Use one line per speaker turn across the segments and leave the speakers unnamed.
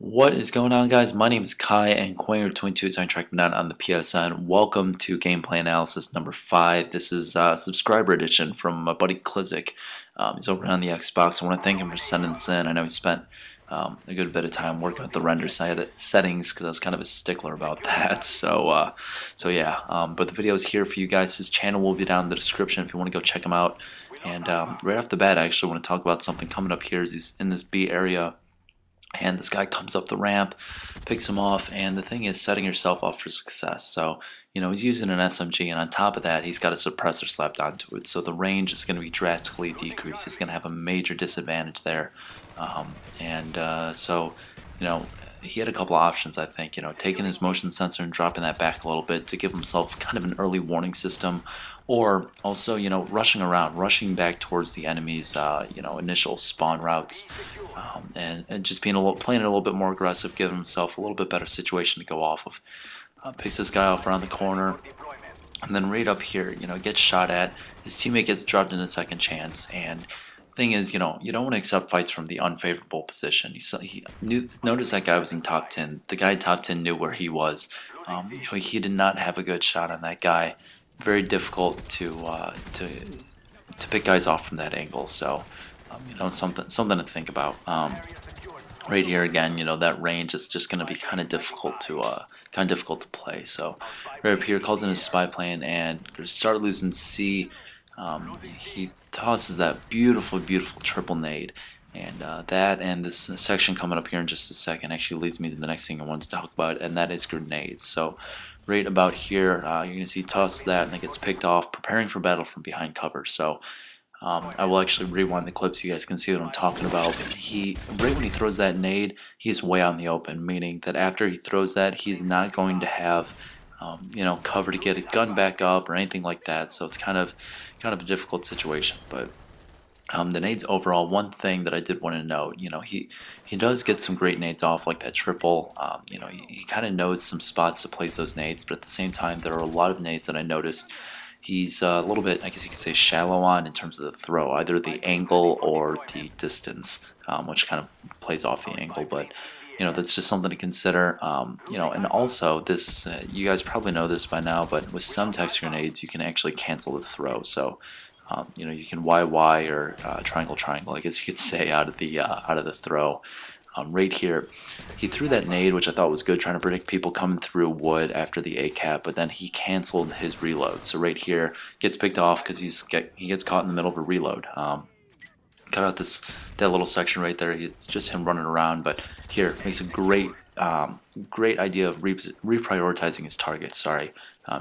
What is going on, guys? My name is Kai and Quanger22 is tracking down on the PSN. Welcome to gameplay analysis number 5. This is subscriber edition from my buddy Klizik. He's over on the Xbox. I want to thank him for sending this in. I know he spent a good bit of time working with the render settings because I was kind of a stickler about that. So yeah. But the video is here for you guys. His channel will be down in the description if you want to go check him out. And right off the bat, I actually want to talk about something coming up here. Is he's in this B area. And this guy comes up the ramp, picks him off, and the thing is setting yourself up for success. So, he's using an SMG, and on top of that, he's got a suppressor slapped onto it. So the range is going to be drastically decreased. He's going to have a major disadvantage there. So, he had a couple of options, I think. Taking his motion sensor and dropping that back a little bit to give himself kind of an early warning system. Or also, rushing around, rushing back towards the enemy's, initial spawn routes. And just playing it a little bit more aggressive, giving himself a little bit better situation to go off of. Picks this guy off around the corner, and then right up here, gets shot at. His teammate gets dropped in a second chance, and thing is, you don't want to accept fights from the unfavorable position. Notice that guy was in top 10. The guy top 10 knew where he was. He did not have a good shot on that guy. Very difficult to pick guys off from that angle. So. Something to think about. Right here again, that range is just going to be kind of difficult to play. So right up here, calls in his spy plane, and they start losing C. He tosses that beautiful triple nade, and that and this section coming up here in just a second actually leads me to the next thing I wanted to talk about, and that is grenades. So right about here, you're going to see tosses that, and it gets picked off, preparing for battle from behind cover. So. I will actually rewind the clip so you guys can see what I'm talking about. Right when he throws that nade, he's way out in the open, meaning that after he throws that, he's not going to have, cover to get his gun back up or anything like that. So it's kind of a difficult situation. But the nades overall, one thing that I did want to note, he does get some great nades off, like that triple. He kind of knows some spots to place those nades, but at the same time, there are a lot of nades that I noticed. He's a little bit, I guess you could say, shallow on in terms of the throw, either the angle or the distance, which kind of plays off the angle. But that's just something to consider. And also this, you guys probably know this by now, but with some text grenades, you can actually cancel the throw. So you can YY or triangle, I guess you could say, out of the throw. Right here, he threw that nade, which I thought was good, trying to predict people coming through wood after the ACAP, but then he canceled his reload. So right here, gets picked off because he gets caught in the middle of a reload. Cut out that little section right there. It's just him running around, but here makes a great idea of reprioritizing his targets. Sorry,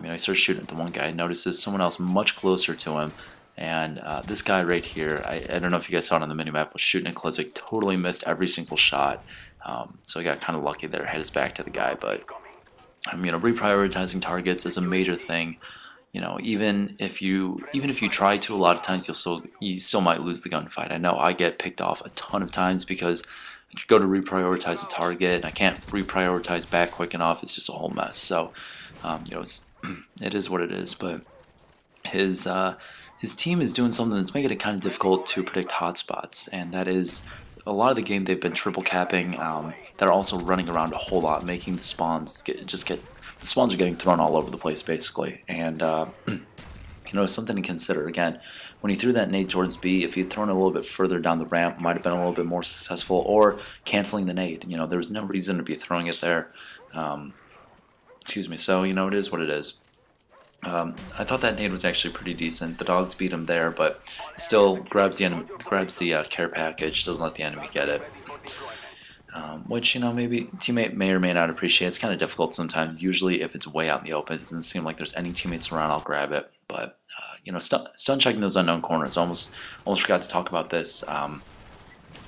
he starts shooting at the one guy, notices someone else much closer to him. And this guy right here, I don't know if you guys saw it on the minimap, was shooting at Klizik, totally missed every single shot. So he got kind of lucky there, had his back to the guy. But reprioritizing targets is a major thing. Even if you try to, a lot of times you still might lose the gunfight. I know I get picked off a ton of times because I go to reprioritize a target and I can't reprioritize back quick enough. It's just a whole mess. So it is what it is. But his team is doing something that's making it kind of difficult to predict hotspots, and that is a lot of the game they've been triple capping. They're also running around a whole lot, making the spawns the spawns are getting thrown all over the place basically. And something to consider. Again, when he threw that nade towards B, if he'd thrown it a little bit further down the ramp, might have been a little bit more successful, or canceling the nade. There was no reason to be throwing it there. Excuse me. So it is what it is. I thought that nade was actually pretty decent. The dogs beat him there, but still grabs the care package, doesn't let the enemy get it. Which maybe teammate may or may not appreciate. It's kind of difficult sometimes. Usually, if it's way out in the open, it doesn't seem like there's any teammates around, I'll grab it. But stun checking those unknown corners. Almost forgot to talk about this.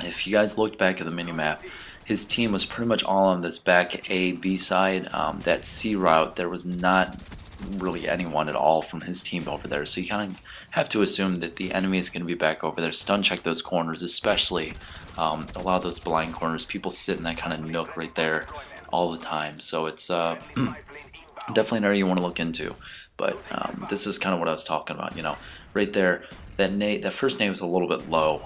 If you guys looked back at the minimap, his team was pretty much all on this back A/B side. That C route, there was not really anyone at all from his team over there, so you kind of have to assume that the enemy is going to be back over there. Stun check those corners, especially a lot of those blind corners. People sit in that kind of nook right there all the time, so it's definitely an area you want to look into. But this is kind of what I was talking about. Right there, that first nade was a little bit low,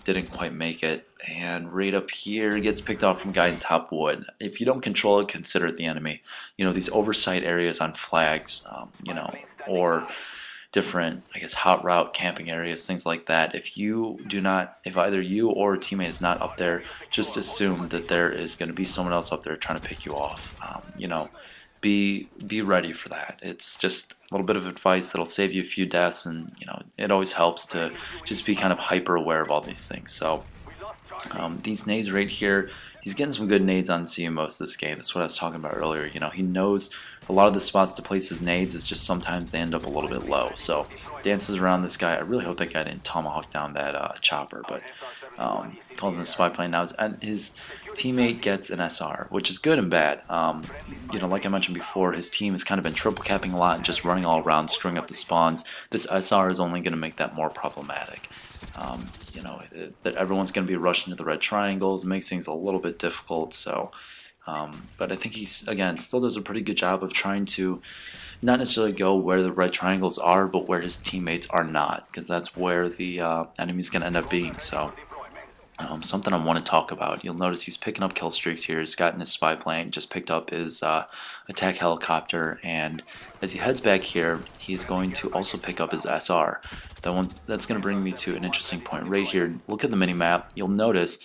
didn't quite make it, and right up here gets picked off from a guy in top wood. If you don't control it, consider it the enemy. You know, these oversight areas on flags, you know, or different, I guess, hot route camping areas, things like that. If you do not, if either you or a teammate is not up there, just assume that there is going to be someone else up there trying to pick you off. You know, be ready for that. It's just a little bit of advice that'll save you a few deaths, and you know, it always helps to just be kind of hyper aware of all these things. So these nades right here, he's getting some good nades on CU most of this game. That's what I was talking about earlier. You know, he knows a lot of the spots to place his nades. It's just sometimes they end up a little bit low. So dances around this guy. I really hope that guy didn't tomahawk down that chopper, but calls him a spy plane now. And his teammate gets an SR, which is good and bad. You know, like I mentioned before, his team has kind of been triple capping a lot and just running all around, screwing up the spawns. This SR is only going to make that more problematic. You know, that everyone's going to be rushing to the red triangles, makes things a little bit difficult. So, but I think he's, again, still does a pretty good job of trying to not necessarily go where the red triangles are, but where his teammates are not, because that's where the enemy's going to end up being. So, something I want to talk about. You'll notice he's picking up kill streaks here. He's gotten his spy plane, just picked up his attack helicopter, and as he heads back here, he's going to also pick up his SR. That's going to bring me to an interesting point right here. Look at the mini map. You'll notice,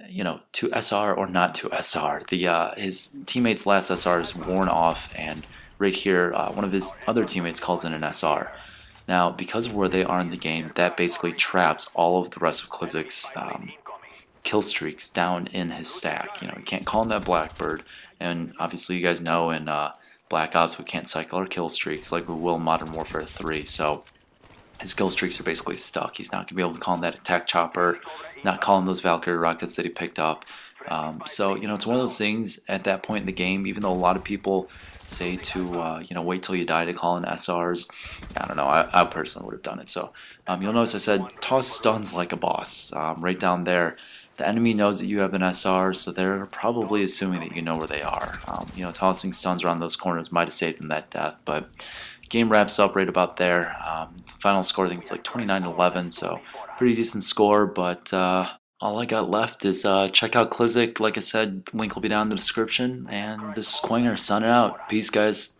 you know, to SR or not to SR. His teammate's last SR is worn off, and right here, one of his other teammates calls in an SR. Now, because of where they are in the game, that basically traps all of the rest of Klizik's kill streaks down in his stack. You know, you can't call him that Blackbird, and obviously you guys know in Black Ops we can't cycle our kill streaks like we will in Modern Warfare 3, so his kill streaks are basically stuck. He's not going to be able to call him that attack chopper, not call him those Valkyrie rockets that he picked up. So, you know, it's one of those things at that point in the game, even though a lot of people say to, you know, wait till you die to call in SRs, I don't know, I personally would have done it. So, you'll notice I said toss stuns like a boss. Right down there, the enemy knows that you have an SR, so they're probably assuming that you know where they are. You know, tossing stuns around those corners might have saved them that death, but game wraps up right about there. Final score, I think it's like 29-11, so pretty decent score, but all I got left is check out Klizik. Like I said, link will be down in the description, and this is Quanger signing out. Peace, guys.